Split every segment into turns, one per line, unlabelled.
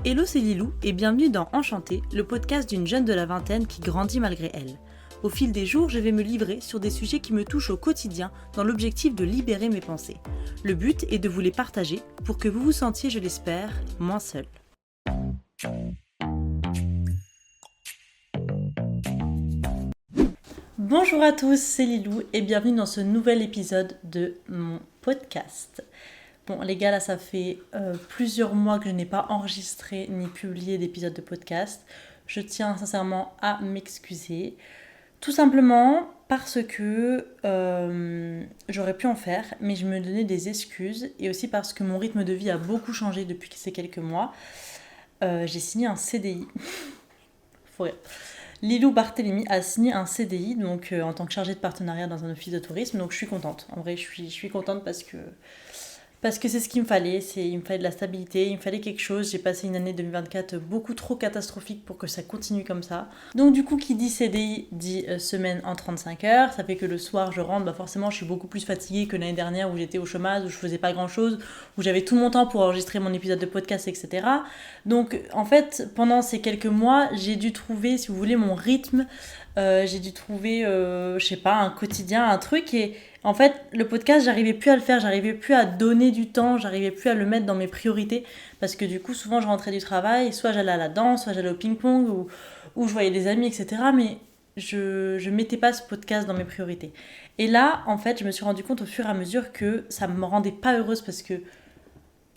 Hello, c'est Lilou et bienvenue dans Enchantée, le podcast d'une jeune de la vingtaine qui grandit malgré elle. Au fil des jours, je vais me livrer sur des sujets qui me touchent au quotidien dans l'objectif de libérer mes pensées. Le but est de vous les partager pour que vous vous sentiez, je l'espère, moins seul. Bonjour à tous, c'est Lilou et bienvenue dans ce nouvel épisode de mon podcast. Bon les gars, là ça fait plusieurs mois que je n'ai pas enregistré ni publié d'épisode de podcast. Je tiens sincèrement à m'excuser. Tout simplement parce que j'aurais pu en faire, mais je me donnais des excuses. Et aussi parce que mon rythme de vie a beaucoup changé depuis ces quelques mois. J'ai signé un CDI. Faut rire. Lilou Barthélémy a signé un CDI donc, en tant que chargée de partenariat dans un office de tourisme. Donc je suis contente. En vrai, je suis contente parce que c'est ce qu'il me fallait. Il me fallait de la stabilité, il me fallait quelque chose. J'ai passé une année 2024 beaucoup trop catastrophique pour que ça continue comme ça. Donc du coup, qui dit CDI dit semaine en 35 heures. Ça fait que le soir, je rentre, forcément, je suis beaucoup plus fatiguée que l'année dernière où j'étais au chômage, où je faisais pas grand-chose, où j'avais tout mon temps pour enregistrer mon épisode de podcast, etc. Donc en fait, pendant ces quelques mois, j'ai dû trouver, si vous voulez, mon rythme. J'ai dû trouver, je sais pas, un quotidien, un truc. Et en fait, le podcast, j'arrivais plus à le faire, j'arrivais plus à donner du temps, j'arrivais plus à le mettre dans mes priorités. Parce que du coup, souvent, je rentrais du travail, soit j'allais à la danse, soit j'allais au ping-pong, ou je voyais des amis, etc. Mais je mettais pas ce podcast dans mes priorités. Et là, en fait, je me suis rendu compte au fur et à mesure que ça me rendait pas heureuse parce que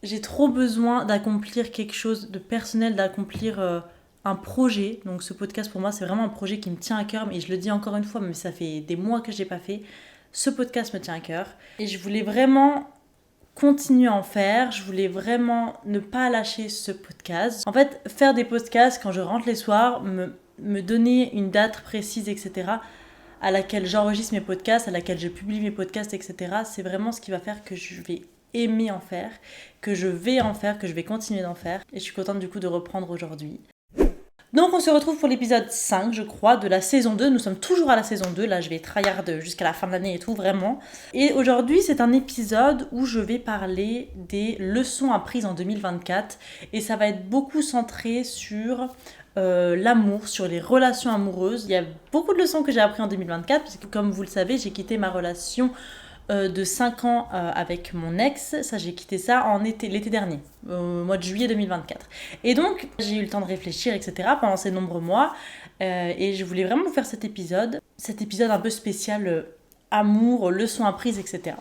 j'ai trop besoin d'accomplir quelque chose de personnel, d'accomplir un projet. Donc ce podcast pour moi c'est vraiment un projet qui me tient à cœur, et je le dis encore une fois, mais ça fait des mois que je l'ai pas fait. Ce podcast me tient à cœur et je voulais vraiment continuer à en faire, je voulais vraiment ne pas lâcher ce podcast. En fait, faire des podcasts quand je rentre les soirs, me donner une date précise, etc., à laquelle j'enregistre mes podcasts, à laquelle je publie mes podcasts, etc., c'est vraiment ce qui va faire que je vais aimer en faire, que je vais en faire, que je vais continuer d'en faire. Et je suis contente du coup de reprendre aujourd'hui. Donc on se retrouve pour l'épisode 5, je crois, de la saison 2. Nous sommes toujours à la saison 2, là je vais tryhard jusqu'à la fin de l'année et tout, vraiment. Et aujourd'hui c'est un épisode où je vais parler des leçons apprises en 2024. Et ça va être beaucoup centré sur l'amour, sur les relations amoureuses. Il y a beaucoup de leçons que j'ai apprises en 2024, parce que comme vous le savez, j'ai quitté ma relation de 5 ans avec mon ex. Ça, j'ai quitté ça l'été dernier, au mois de juillet 2024. Et donc, j'ai eu le temps de réfléchir, etc. pendant ces nombreux mois. Et je voulais vraiment vous faire cet épisode un peu spécial amour, leçons apprises, etc.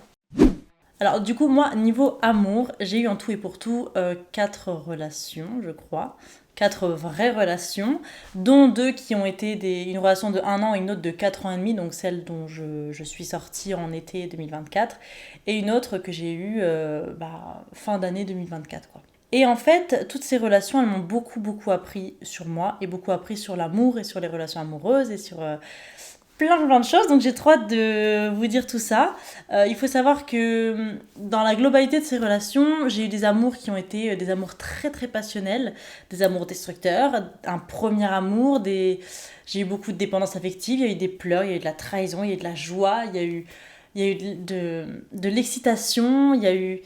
Alors du coup, moi, niveau amour, j'ai eu en tout et pour tout 4 relations, je crois. 4 vraies relations, dont 2 qui ont été une relation de 1 an et une autre de 4 ans et demi, donc celle dont je suis sortie en été 2024, et une autre que j'ai eue fin d'année 2024, quoi. Et en fait, toutes ces relations, elles m'ont beaucoup, beaucoup appris sur moi, et beaucoup appris sur l'amour, et sur les relations amoureuses, et sur plein de choses, donc j'ai trop hâte de vous dire tout ça. Il faut savoir que dans la globalité de ces relations, j'ai eu des amours qui ont été des amours très très passionnels, des amours destructeurs, un premier amour, j'ai eu beaucoup de dépendance affective, il y a eu des pleurs, il y a eu de la trahison, il y a eu de la joie, il y a eu de l'excitation, il y a eu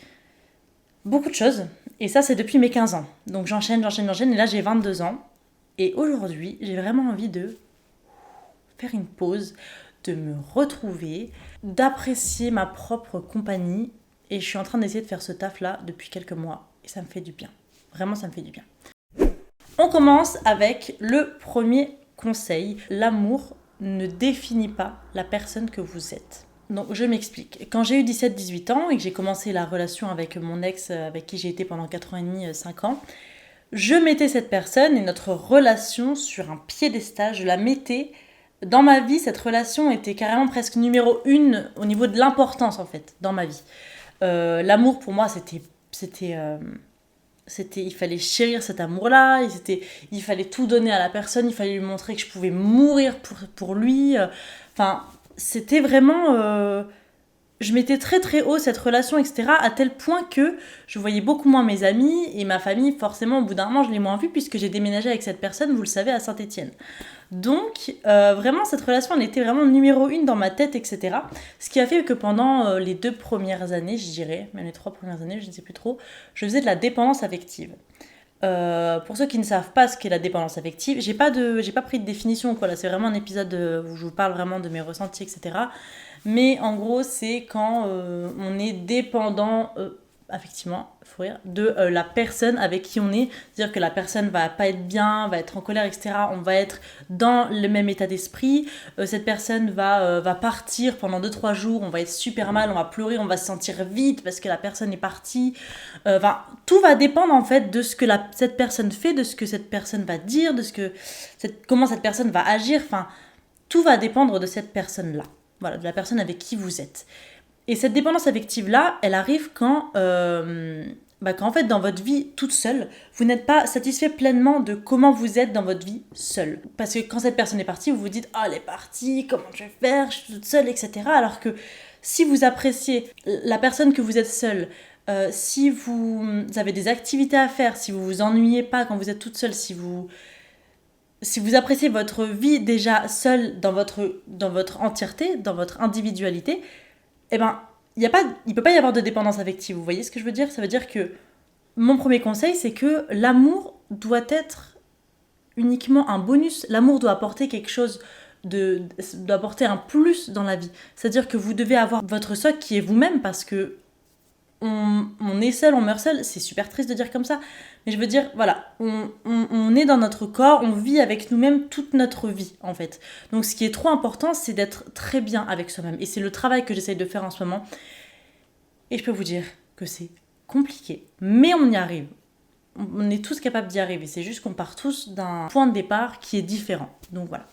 beaucoup de choses. Et ça, c'est depuis mes 15 ans. Donc j'enchaîne, et là j'ai 22 ans. Et aujourd'hui, j'ai vraiment envie de faire une pause, de me retrouver, d'apprécier ma propre compagnie. Et je suis en train d'essayer de faire ce taf-là depuis quelques mois. Et ça me fait du bien. Vraiment, ça me fait du bien. On commence avec le premier conseil. L'amour ne définit pas la personne que vous êtes. Donc je m'explique. Quand j'ai eu 17-18 ans et que j'ai commencé la relation avec mon ex, avec qui j'ai été pendant 4 ans et demi, 5 ans, je mettais cette personne et notre relation sur un piédestal. Je la mettais dans ma vie. Cette relation était carrément presque numéro 1 au niveau de l'importance, en fait, dans ma vie. L'amour, pour moi, il fallait chérir cet amour-là, il fallait tout donner à la personne, il fallait lui montrer que je pouvais mourir pour lui. C'était vraiment... je mettais très très haut cette relation, etc. à tel point que je voyais beaucoup moins mes amis et ma famille. Forcément, au bout d'un moment, je l'ai moins vue puisque j'ai déménagé avec cette personne, vous le savez, à Saint-Étienne. Donc, vraiment, cette relation, elle était vraiment numéro 1 dans ma tête, etc. Ce qui a fait que pendant les 2 premières années, je dirais, même les 3 premières années, je ne sais plus trop, je faisais de la dépendance affective. Pour ceux qui ne savent pas ce qu'est la dépendance affective, j'ai pas pris de définition quoi, là c'est vraiment un épisode où je vous parle vraiment de mes ressentis, etc. Mais en gros, c'est quand on est dépendant, effectivement, faut rire, de la personne avec qui on est. C'est-à-dire que la personne va pas être bien, va être en colère, etc. On va être dans le même état d'esprit. Cette personne va partir pendant 2-3 jours, on va être super mal, on va pleurer, on va se sentir vide parce que la personne est partie. Tout va dépendre en fait de ce que cette personne fait, de ce que cette personne va dire, comment cette personne va agir. Enfin, tout va dépendre de cette personne-là. Voilà, de la personne avec qui vous êtes. Et cette dépendance affective-là, elle arrive quand en fait, dans votre vie toute seule, vous n'êtes pas satisfait pleinement de comment vous êtes dans votre vie seule. Parce que quand cette personne est partie, vous vous dites « Ah, elle est partie, comment je vais faire, je suis toute seule, etc. » Alors que si vous appréciez la personne que vous êtes seule, si vous avez des activités à faire, si vous vous ennuyez pas quand vous êtes toute seule, si vous appréciez votre vie déjà seule dans votre entièreté, dans votre individualité, eh ben, il peut pas y avoir de dépendance affective. Vous voyez ce que je veux dire ? Ça veut dire que mon premier conseil, c'est que l'amour doit être uniquement un bonus. L'amour doit apporter quelque chose, doit apporter un plus dans la vie. C'est-à-dire que vous devez avoir votre socle qui est vous-même parce que on est seul, on meurt seul, c'est super triste de dire comme ça, mais je veux dire, voilà, on est dans notre corps, on vit avec nous-mêmes toute notre vie, en fait. Donc ce qui est trop important, c'est d'être très bien avec soi-même, et c'est le travail que j'essaye de faire en ce moment, et je peux vous dire que c'est compliqué, mais on y arrive. On est tous capables d'y arriver, c'est juste qu'on part tous d'un point de départ qui est différent, donc voilà.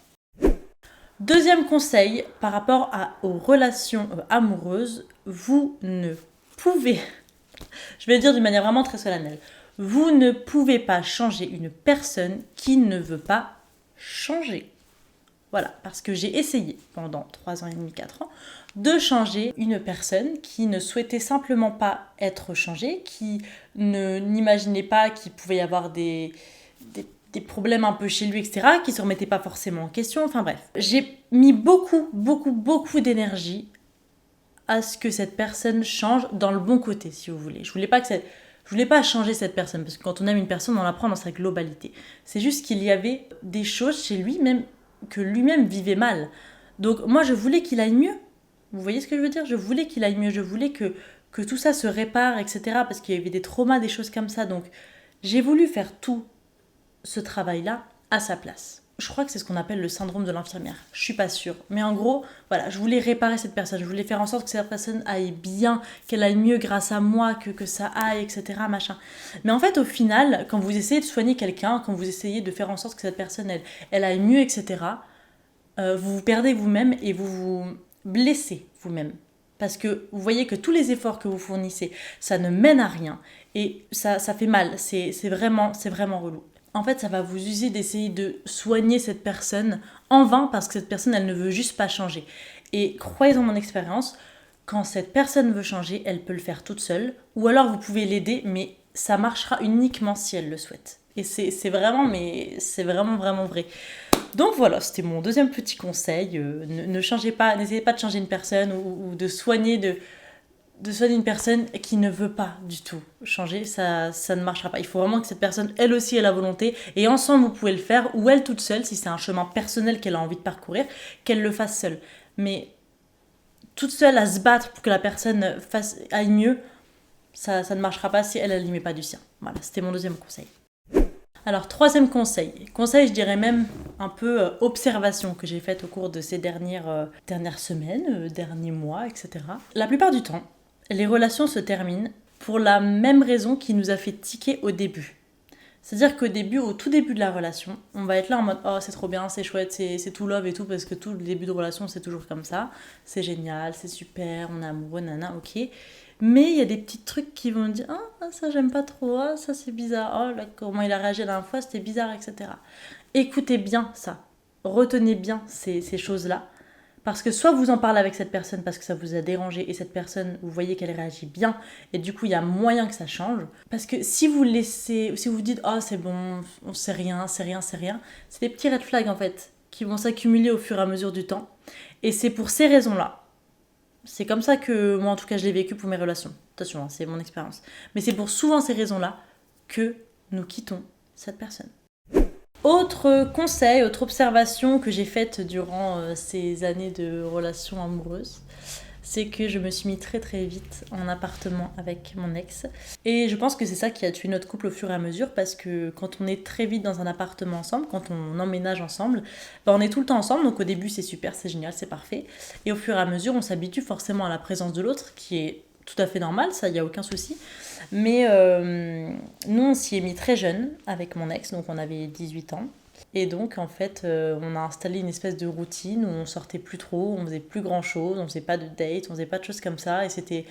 Deuxième conseil, par rapport aux relations amoureuses, vous ne pouvez, je vais le dire d'une manière vraiment très solennelle, vous ne pouvez pas changer une personne qui ne veut pas changer. Voilà, parce que j'ai essayé pendant 3 ans et demi, 4 ans, de changer une personne qui ne souhaitait simplement pas être changée, qui n'imaginait pas qu'il pouvait y avoir des problèmes un peu chez lui, etc., qui ne se remettaient pas forcément en question, enfin bref. J'ai mis beaucoup, beaucoup, beaucoup d'énergie à ce que cette personne change dans le bon côté, si vous voulez. Je voulais pas changer cette personne, parce que quand on aime une personne, on la prend dans sa globalité. C'est juste qu'il y avait des choses chez lui, même que lui-même vivait mal. Donc moi, je voulais qu'il aille mieux. Vous voyez ce que je veux dire ? Je voulais qu'il aille mieux, je voulais que tout ça se répare, etc., parce qu'il y avait des traumas, des choses comme ça. Donc j'ai voulu faire tout ce travail-là à sa place. Je crois que c'est ce qu'on appelle le syndrome de l'infirmière. Je suis pas sûre. Mais en gros, voilà, je voulais réparer cette personne. Je voulais faire en sorte que cette personne aille bien, qu'elle aille mieux grâce à moi, que ça aille, etc. Machin. Mais en fait, au final, quand vous essayez de soigner quelqu'un, quand vous essayez de faire en sorte que cette personne, elle aille mieux, etc., vous vous perdez vous-même et vous vous blessez vous-même. Parce que vous voyez que tous les efforts que vous fournissez, ça ne mène à rien. Et ça fait mal. C'est vraiment relou. En fait, ça va vous user d'essayer de soigner cette personne en vain parce que cette personne, elle ne veut juste pas changer. Et croyez en mon expérience, quand cette personne veut changer, elle peut le faire toute seule. Ou alors vous pouvez l'aider, mais ça marchera uniquement si elle le souhaite. Et c'est vraiment vraiment vrai. Donc voilà, c'était mon deuxième petit conseil. Ne changez pas, n'essayez pas de changer une personne ou de soigner une personne qui ne veut pas du tout changer, ça ne marchera pas. Il faut vraiment que cette personne, elle aussi, ait la volonté. Et ensemble, vous pouvez le faire, ou elle toute seule, si c'est un chemin personnel qu'elle a envie de parcourir, qu'elle le fasse seule. Mais toute seule à se battre pour que la personne aille mieux, ça ne marchera pas si elle n'y met pas du sien. Voilà, c'était mon deuxième conseil. Alors, troisième conseil, je dirais même un peu observation que j'ai faite au cours de ces dernières semaines, derniers mois, etc. La plupart du temps, les relations se terminent pour la même raison qui nous a fait tiquer au début. C'est-à-dire qu'au début, au tout début de la relation, on va être là en mode « Oh, c'est trop bien, c'est chouette, c'est tout love et tout » parce que tout le début de relation, c'est toujours comme ça. C'est génial, c'est super, on est amoureux, nana, ok. Mais il y a des petits trucs qui vont dire « Ah, ça j'aime pas trop, ah, ça c'est bizarre, oh, là, comment il a réagi la dernière fois, c'était bizarre, etc. » Écoutez bien ça, retenez bien ces choses-là. Parce que soit vous en parlez avec cette personne parce que ça vous a dérangé et cette personne, vous voyez qu'elle réagit bien et du coup il y a moyen que ça change. Parce que si vous dites « Oh c'est bon, on sait rien, c'est des petits red flags en fait qui vont s'accumuler au fur et à mesure du temps. Et c'est pour ces raisons-là. C'est comme ça que moi en tout cas je l'ai vécu pour mes relations. Attention, c'est mon expérience. Mais c'est pour souvent ces raisons-là que nous quittons cette personne. Autre conseil, autre observation que j'ai faite durant ces années de relations amoureuses, c'est que je me suis mis très très vite en appartement avec mon ex. Et je pense que c'est ça qui a tué notre couple au fur et à mesure, parce que quand on est très vite dans un appartement ensemble, quand on emménage ensemble, on est tout le temps ensemble, donc au début c'est super, c'est génial, c'est parfait. Et au fur et à mesure, on s'habitue forcément à la présence de l'autre, qui est tout à fait normal, ça, il n'y a aucun souci. Mais nous, on s'y est mis très jeune avec mon ex, donc on avait 18 ans. Et donc, en fait, on a installé une espèce de routine où on sortait plus trop, on faisait plus grand chose, on faisait pas de date, on faisait pas de choses comme ça. Et c'était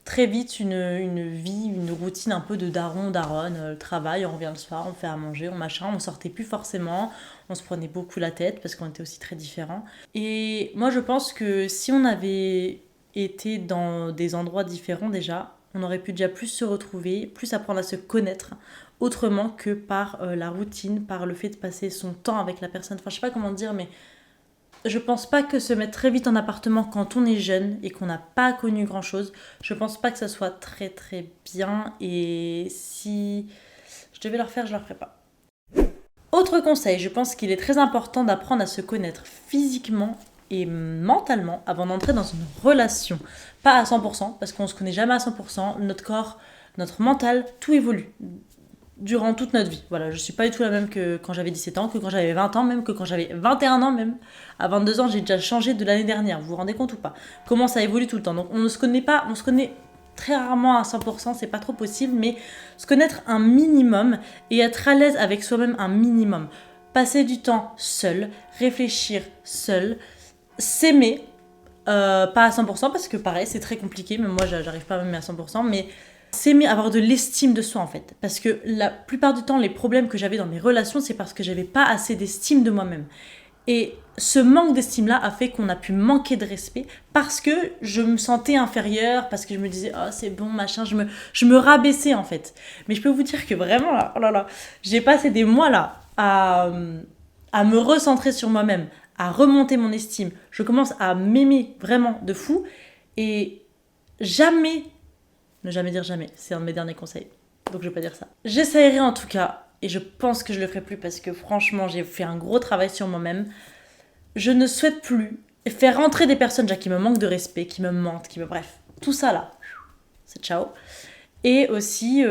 très vite une vie, une routine un peu de daron, daronne. Le travail, on revient le soir, on fait à manger, on machin. On sortait plus forcément, on se prenait beaucoup la tête parce qu'on était aussi très différents. Et moi, je pense que si on avait été dans des endroits différents déjà, on aurait pu déjà plus se retrouver, plus apprendre à se connaître autrement que par la routine, par le fait de passer son temps avec la personne. Enfin, je sais pas comment dire, mais je pense pas que se mettre très vite en appartement quand on est jeune et qu'on n'a pas connu grand chose, je pense pas que ça soit très très bien. Et si je devais le refaire, je le referais pas. Autre conseil, je pense qu'il est très important d'apprendre à se connaître physiquement et mentalement avant d'entrer dans une relation. Pas à 100%, parce qu'on se connaît jamais à 100%. Notre corps, notre mental, tout évolue durant toute notre vie. Voilà, je suis pas du tout la même que quand j'avais 17 ans, que quand j'avais 20 ans, même que quand j'avais 21 ans même. À 22 ans, j'ai déjà changé de l'année dernière, vous vous rendez compte ou pas? Comment ça évolue tout le temps. Donc on ne se connaît pas, on se connaît très rarement à 100%, c'est pas trop possible, mais se connaître un minimum et être à l'aise avec soi-même un minimum. Passer du temps seul, réfléchir seul, s'aimer, pas à 100% parce que pareil, c'est très compliqué, même moi j'arrive pas à m'aimer à 100%, mais s'aimer, avoir de l'estime de soi en fait. Parce que la plupart du temps, les problèmes que j'avais dans mes relations, c'est parce que j'avais pas assez d'estime de moi-même. Et ce manque d'estime-là a fait qu'on a pu manquer de respect parce que je me sentais inférieure, parce que je me disais, oh c'est bon, machin, je me rabaissais en fait. Mais je peux vous dire que vraiment, là, oh là là, j'ai passé des mois là à me recentrer sur moi-même, à remonter mon estime. Je commence à m'aimer vraiment de fou et jamais, ne jamais dire jamais, c'est un de mes derniers conseils, donc je vais pas dire ça. J'essayerai en tout cas, et je pense que je le ferai plus parce que franchement j'ai fait un gros travail sur moi-même. Je ne souhaite plus faire rentrer des personnes déjà qui me manquent de respect, qui me mentent, bref, tout ça là, c'est ciao. Et aussi,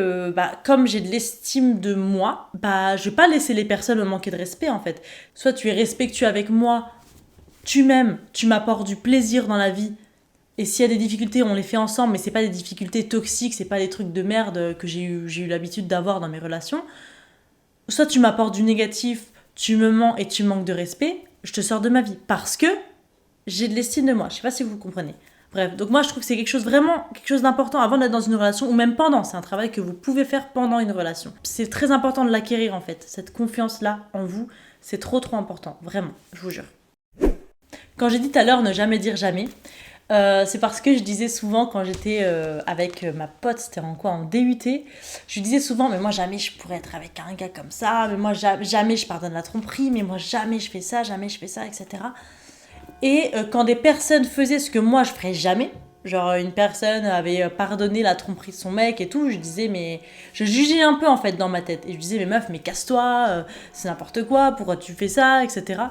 comme j'ai de l'estime de moi, je vais pas laisser les personnes me manquer de respect en fait. Soit tu es respectueux avec moi, tu m'aimes, tu m'apportes du plaisir dans la vie. Et s'il y a des difficultés, on les fait ensemble, mais c'est pas des difficultés toxiques, c'est pas des trucs de merde que j'ai eu l'habitude d'avoir dans mes relations. Soit tu m'apportes du négatif, tu me mens et tu manques de respect, je te sors de ma vie. Parce que j'ai de l'estime de moi. Je sais pas si vous comprenez. Bref, donc moi je trouve que c'est quelque chose d'important avant d'être dans une relation ou même pendant. C'est un travail que vous pouvez faire pendant une relation. C'est très important de l'acquérir en fait. Cette confiance-là en vous, c'est trop important. Vraiment, je vous jure. Quand j'ai dit tout à l'heure ne jamais dire jamais, c'est parce que je disais souvent quand j'étais avec ma pote, c'était en DUT, je disais souvent mais moi jamais je pourrais être avec un gars comme ça, mais moi jamais je pardonne la tromperie, mais moi jamais je fais ça, etc. Et quand des personnes faisaient ce que moi je ferais jamais, genre une personne avait pardonné la tromperie de son mec et tout, je disais mais... Je jugeais un peu en fait dans ma tête, et je disais mais meuf mais casse-toi, c'est n'importe quoi, pourquoi tu fais ça, etc.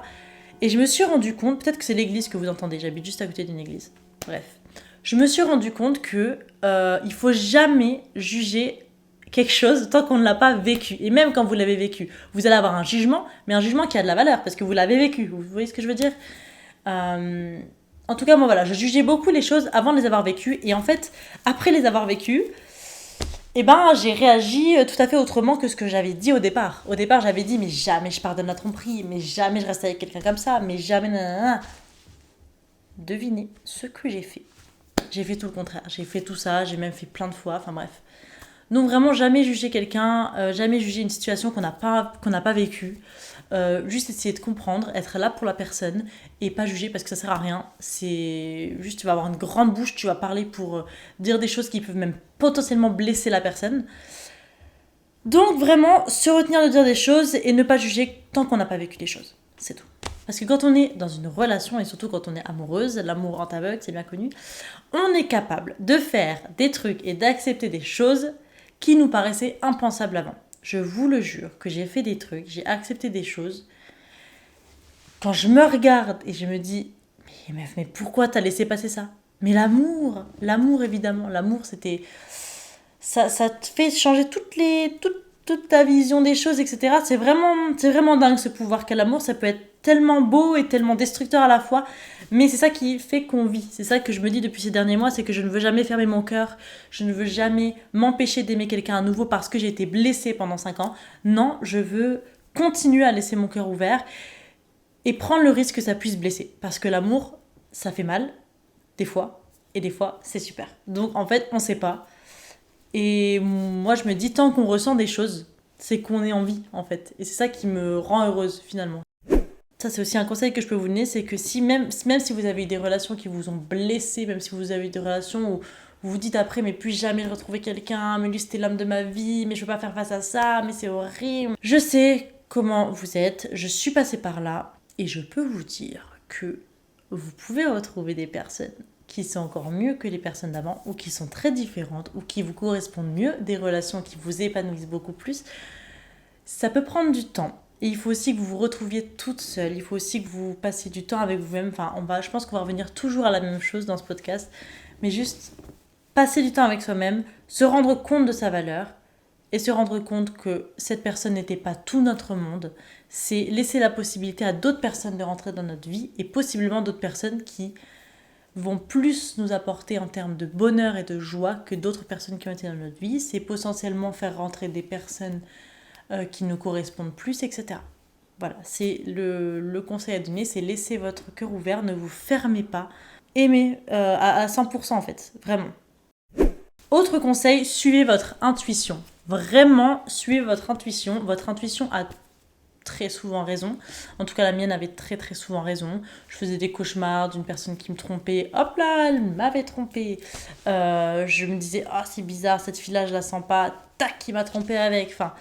Et je me suis rendu compte, peut-être que c'est l'église que vous entendez, j'habite juste à côté d'une église. Bref, je me suis rendu compte que il faut jamais juger quelque chose tant qu'on ne l'a pas vécu. Et même quand vous l'avez vécu, vous allez avoir un jugement, mais un jugement qui a de la valeur parce que vous l'avez vécu. Vous voyez ce que je veux dire ? En tout cas, moi voilà, je jugeais beaucoup les choses avant de les avoir vécues. Et en fait, après les avoir vécues, j'ai réagi tout à fait autrement que ce que j'avais dit au départ. Au départ, j'avais dit, mais jamais je pardonne la tromperie, mais jamais je reste avec quelqu'un comme ça, mais jamais... Nanana. Devinez ce que j'ai fait. J'ai fait tout le contraire. J'ai fait tout ça, j'ai même fait plein de fois, enfin bref. Donc vraiment, jamais juger quelqu'un, jamais juger une situation qu'on n'a pas vécue. Juste essayer de comprendre, être là pour la personne et pas juger parce que ça sert à rien. C'est juste, tu vas avoir une grande bouche, tu vas parler pour dire des choses qui peuvent même potentiellement blesser la personne. Donc vraiment, se retenir de dire des choses et ne pas juger tant qu'on n'a pas vécu les choses. C'est tout. Parce que quand on est dans une relation, et surtout quand on est amoureuse, l'amour rend aveugle, c'est bien connu, on est capable de faire des trucs et d'accepter des choses qui nous paraissaient impensables avant. je vous le jure, que j'ai fait des trucs, j'ai accepté des choses. Quand je me regarde et je me dis, mais meuf, mais pourquoi t'as laissé passer ça? Mais l'amour évidemment, l'amour c'était... Ça te fait changer toute ta vision des choses, etc. C'est vraiment dingue ce pouvoir qu'a l'amour, ça peut être tellement beau et tellement destructeur à la fois, mais c'est ça qui fait qu'on vit. C'est ça que je me dis depuis ces derniers mois, c'est que je ne veux jamais fermer mon cœur, je ne veux jamais m'empêcher d'aimer quelqu'un à nouveau parce que j'ai été blessée pendant 5 ans. Non, je veux continuer à laisser mon cœur ouvert et prendre le risque que ça puisse blesser. Parce que l'amour, ça fait mal, des fois, et des fois, c'est super. Donc en fait, on sait pas. Et moi, je me dis, tant qu'on ressent des choses, c'est qu'on est en vie, en fait. Et c'est ça qui me rend heureuse, finalement. Ça, c'est aussi un conseil que je peux vous donner, c'est que même si vous avez eu des relations qui vous ont blessé, même si vous avez eu des relations où vous vous dites après, mais plus jamais je retrouver quelqu'un, mais lui c'était l'homme de ma vie, mais je peux pas faire face à ça, mais c'est horrible. Je sais comment vous êtes, je suis passée par là, et je peux vous dire que vous pouvez retrouver des personnes qui sont encore mieux que les personnes d'avant, ou qui sont très différentes, ou qui vous correspondent mieux, des relations qui vous épanouissent beaucoup plus. Ça peut prendre du temps. Et il faut aussi que vous vous retrouviez toute seule. Il faut aussi que vous passiez du temps avec vous-même. Enfin, je pense qu'on va revenir toujours à la même chose dans ce podcast. Mais juste passer du temps avec soi-même, se rendre compte de sa valeur et se rendre compte que cette personne n'était pas tout notre monde. C'est laisser la possibilité à d'autres personnes de rentrer dans notre vie et possiblement d'autres personnes qui vont plus nous apporter en termes de bonheur et de joie que d'autres personnes qui ont été dans notre vie. C'est potentiellement faire rentrer des personnes qui nous correspondent plus, etc. Voilà, c'est le conseil à donner, c'est laisser votre cœur ouvert, ne vous fermez pas, aimez à 100% en fait, vraiment. Autre conseil, suivez votre intuition. Vraiment, suivez votre intuition. Votre intuition a très souvent raison. En tout cas, la mienne avait très très souvent raison. Je faisais des cauchemars d'une personne qui me trompait. Hop là, elle m'avait trompée. Je me disais, ah, c'est bizarre, cette fille-là, je la sens pas. Tac, il m'a trompée avec. Enfin,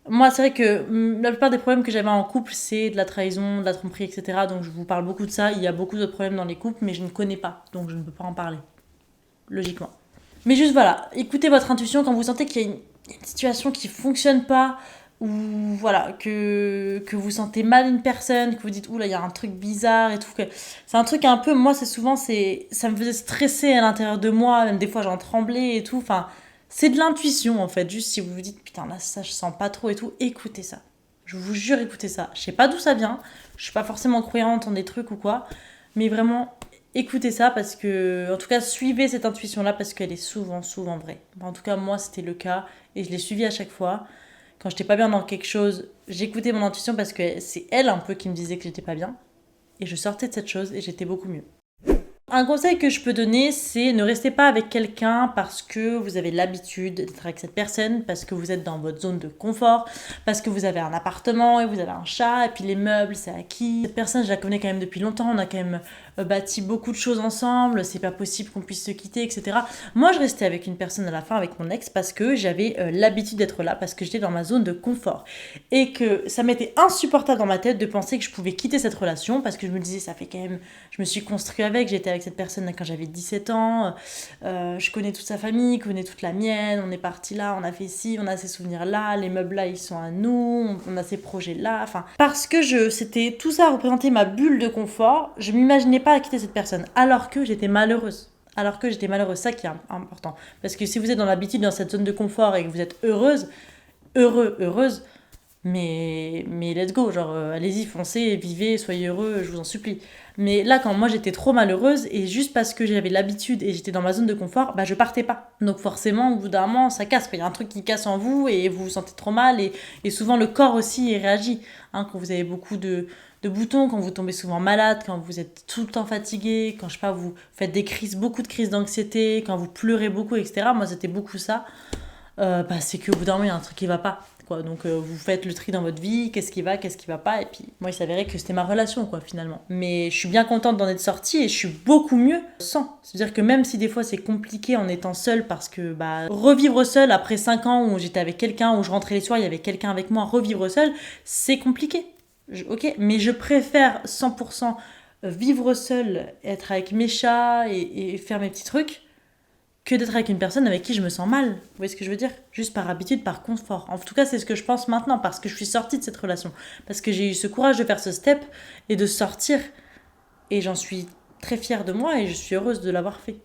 moi, c'est vrai que la plupart des problèmes que j'avais en couple, c'est de la trahison, de la tromperie, etc. Donc, je vous parle beaucoup de ça. Il y a beaucoup d'autres problèmes dans les couples, mais je ne connais pas. Donc, je ne peux pas en parler. Logiquement. Mais juste voilà, écoutez votre intuition quand vous sentez qu'il y a une situation qui fonctionne pas, ou voilà, que vous sentez mal une personne, que vous dites oula, il y a un truc bizarre et tout. C'est un truc un peu, moi c'est souvent, ça me faisait stresser à l'intérieur de moi, même des fois j'en tremblais et tout. Enfin, c'est de l'intuition en fait, juste si vous vous dites putain là ça je sens pas trop et tout, écoutez ça. Je vous jure, écoutez ça. Je sais pas d'où ça vient, je suis pas forcément croyante en des trucs ou quoi, mais vraiment écoutez ça parce que, en tout cas, suivez cette intuition-là parce qu'elle est souvent, souvent vraie. En tout cas, moi, c'était le cas et je l'ai suivi à chaque fois. Quand j'étais pas bien dans quelque chose, j'écoutais mon intuition parce que c'est elle un peu qui me disait que j'étais pas bien. Et je sortais de cette chose et j'étais beaucoup mieux. Un conseil que je peux donner, c'est ne restez pas avec quelqu'un parce que vous avez l'habitude d'être avec cette personne, parce que vous êtes dans votre zone de confort, parce que vous avez un appartement et vous avez un chat, et puis les meubles, c'est acquis. Cette personne, je la connais quand même depuis longtemps, on a quand même bâti beaucoup de choses ensemble, c'est pas possible qu'on puisse se quitter, etc. Moi, je restais avec une personne à la fin, avec mon ex, parce que j'avais l'habitude d'être là, parce que j'étais dans ma zone de confort. Et que ça m'était insupportable dans ma tête de penser que je pouvais quitter cette relation, parce que je me disais, ça fait quand même... Je me suis construit avec, j'étais avec cette personne quand j'avais 17 ans, je connais toute sa famille, connais toute la mienne, on est parti là, on a fait ci, on a ces souvenirs là, les meubles là ils sont à nous, on a ces projets là, enfin parce que c'était tout ça représentait ma bulle de confort, je m'imaginais pas quitter cette personne alors que j'étais malheureuse. Ça qui est important. Parce que si vous êtes dans l'habitude, dans cette zone de confort et que vous êtes heureuse, mais let's go, genre allez-y, foncez, vivez, soyez heureux, je vous en supplie. Mais là, quand moi j'étais trop malheureuse, et juste parce que j'avais l'habitude et j'étais dans ma zone de confort, bah je partais pas. Donc forcément, au bout d'un moment, ça casse. Il y a un truc qui casse en vous et vous vous sentez trop mal. Et souvent, le corps aussi il réagit. Hein, quand vous avez beaucoup de boutons, quand vous tombez souvent malade, quand vous êtes tout le temps fatigué, quand je sais pas, vous faites beaucoup de crises d'anxiété, quand vous pleurez beaucoup, etc. Moi, c'était beaucoup ça. C'est qu'au bout d'un moment, il y a un truc qui va pas. Quoi. Donc vous faites le tri dans votre vie, qu'est-ce qui va pas, et puis moi il s'avérait que c'était ma relation quoi finalement. Mais je suis bien contente d'en être sortie et je suis beaucoup mieux sans. C'est-à-dire que même si des fois c'est compliqué en étant seule parce que revivre seule après 5 ans où j'étais avec quelqu'un, où je rentrais les soirs, il y avait quelqu'un avec moi, revivre seule, c'est compliqué. Ok, mais je préfère 100% vivre seule, être avec mes chats et faire mes petits trucs, que d'être avec une personne avec qui je me sens mal. Vous voyez ce que je veux dire ? Juste par habitude, par confort. En tout cas, c'est ce que je pense maintenant, parce que je suis sortie de cette relation. Parce que j'ai eu ce courage de faire ce step et de sortir. Et j'en suis très fière de moi et je suis heureuse de l'avoir fait.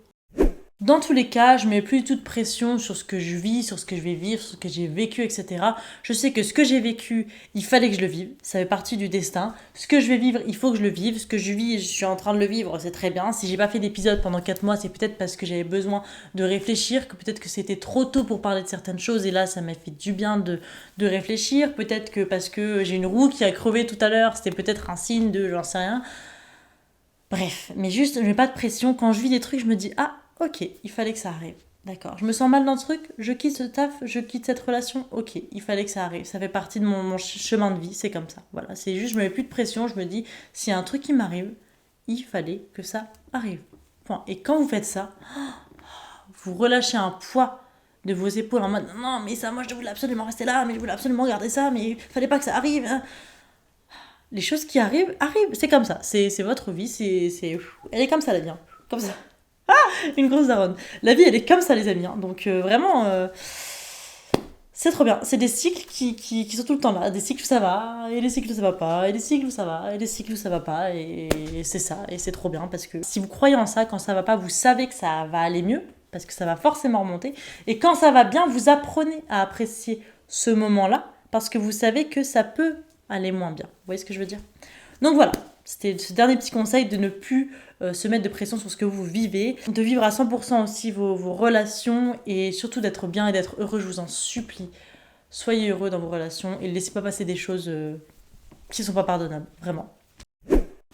Dans tous les cas, je mets plus du tout de pression sur ce que je vis, sur ce que je vais vivre, sur ce que j'ai vécu, etc. Je sais que ce que j'ai vécu, il fallait que je le vive. Ça fait partie du destin. Ce que je vais vivre, il faut que je le vive. Ce que je vis, je suis en train de le vivre, c'est très bien. Si j'ai pas fait d'épisode pendant 4 mois, c'est peut-être parce que j'avais besoin de réfléchir, que peut-être que c'était trop tôt pour parler de certaines choses. Et là, ça m'a fait du bien de réfléchir. Peut-être que parce que j'ai une roue qui a crevé tout à l'heure, c'était peut-être un signe de j'en sais rien. Bref, mais juste, je mets pas de pression. Quand je vis des trucs, je me dis, ah, ok, il fallait que ça arrive. D'accord. Je me sens mal dans ce truc, je quitte ce taf, je quitte cette relation. Ok, il fallait que ça arrive. Ça fait partie de mon chemin de vie, c'est comme ça. Voilà, c'est juste, je me mets plus de pression. Je me dis, s'il y a un truc qui m'arrive, il fallait que ça arrive. Point. Et quand vous faites ça, vous relâchez un poids de vos épaules en mode, non, mais ça, moi, je voulais absolument rester là, mais je voulais absolument garder ça, mais il fallait pas que ça arrive. Hein. Les choses qui arrivent, c'est comme ça. C'est votre vie, elle est comme ça, la vie. Hein. Comme ça. Une grosse daronne. La vie, elle est comme ça, les amis. Hein. Donc, vraiment, c'est trop bien. C'est des cycles qui sont tout le temps là. Des cycles où ça va, et des cycles où ça va pas, et des cycles où ça va, et des cycles où ça va pas. Et c'est ça. Et c'est trop bien parce que si vous croyez en ça, quand ça va pas, vous savez que ça va aller mieux, parce que ça va forcément remonter. Et quand ça va bien, vous apprenez à apprécier ce moment-là, parce que vous savez que ça peut aller moins bien. Vous voyez ce que je veux dire ? Donc voilà, c'était ce dernier petit conseil de ne plus se mettre de pression sur ce que vous vivez, de vivre à 100% aussi vos relations et surtout d'être bien et d'être heureux, je vous en supplie. Soyez heureux dans vos relations et ne laissez pas passer des choses qui ne sont pas pardonnables, vraiment.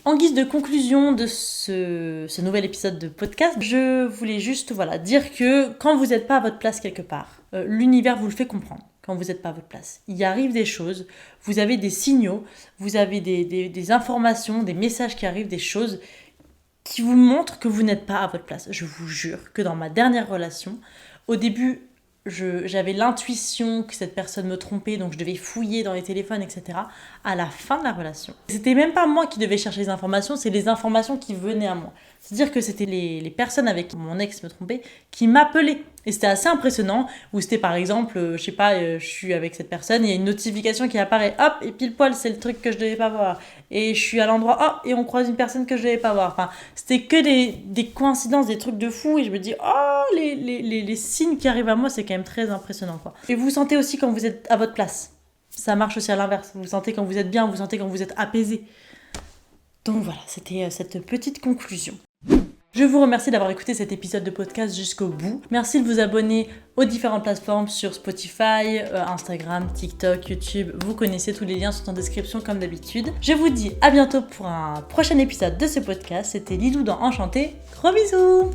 En guise de conclusion de ce nouvel épisode de podcast, je voulais juste dire que quand vous n'êtes pas à votre place quelque part, l'univers vous le fait comprendre. Quand vous n'êtes pas à votre place. Il arrive des choses, vous avez des signaux, vous avez des informations, des messages qui arrivent, des choses qui vous montrent que vous n'êtes pas à votre place. Je vous jure que dans ma dernière relation, au début, j'avais l'intuition que cette personne me trompait, donc je devais fouiller dans les téléphones, etc. À la fin de la relation, c'était même pas moi qui devais chercher les informations, c'est les informations qui venaient à moi. C'est-à-dire que c'était les personnes avec qui mon ex me trompait qui m'appelaient. Et c'était assez impressionnant, où c'était par exemple, je suis avec cette personne, il y a une notification qui apparaît, hop, et pile poil, c'est le truc que je devais pas voir. Et je suis à l'endroit, hop, et on croise une personne que je devais pas voir. Enfin, c'était que des coïncidences, des trucs de fou, et je me dis, oh, les signes qui arrivent à moi, c'est quand même très impressionnant, quoi. Et vous vous sentez aussi quand vous êtes à votre place. Ça marche aussi à l'inverse. Vous vous sentez quand vous êtes bien, vous vous sentez quand vous êtes apaisé. Donc voilà, c'était cette petite conclusion. Je vous remercie d'avoir écouté cet épisode de podcast jusqu'au bout. Merci de vous abonner aux différentes plateformes sur Spotify, Instagram, TikTok, YouTube. Vous connaissez, tous les liens sont en description comme d'habitude. Je vous dis à bientôt pour un prochain épisode de ce podcast. C'était Lilou dans Enchanté. Gros bisous!